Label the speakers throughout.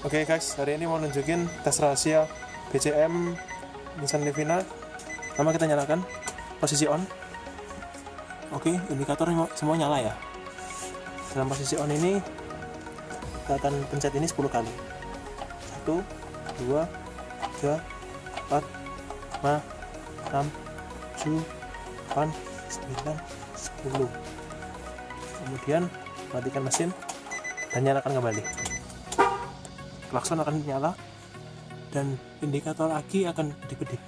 Speaker 1: Oke guys, hari ini mau nunjukin tes rahasia BCM Nissan Livina. Pertama kita nyalakan, posisi on. Oke, indikator semua nyala ya. Dalam posisi on ini kita akan pencet ini 10 kali. 1, 2, 3, 4, 5, 6, 7, 8, 9, 10. Kemudian matikan mesin dan nyalakan kembali. Klakson akan nyala dan indikator aki akan kedip-kedip.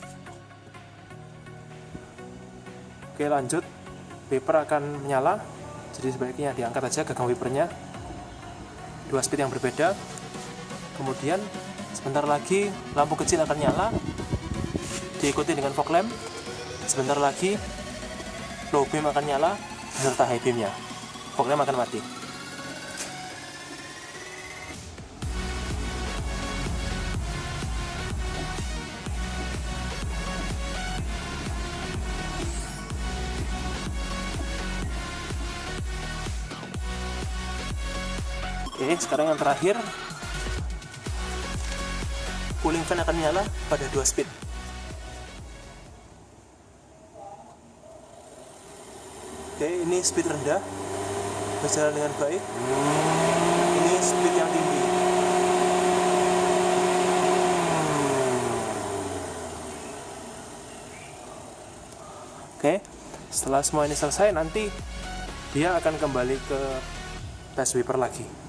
Speaker 1: Oke, lanjut. Wiper akan menyala, jadi sebaiknya diangkat aja gagang wipernya. 2 speed yang berbeda. Kemudian sebentar lagi lampu kecil akan nyala, diikuti dengan fog lamp. Sebentar lagi low beam akan nyala beserta high beamnya. Fog lamp akan mati. Oke, sekarang yang terakhir, cooling fan akan nyala pada 2 speed. Oke, ini speed rendah, berjalan dengan baik. Ini speed yang tinggi. Oke, setelah semua ini selesai, nanti dia akan kembali ke tes wiper lagi.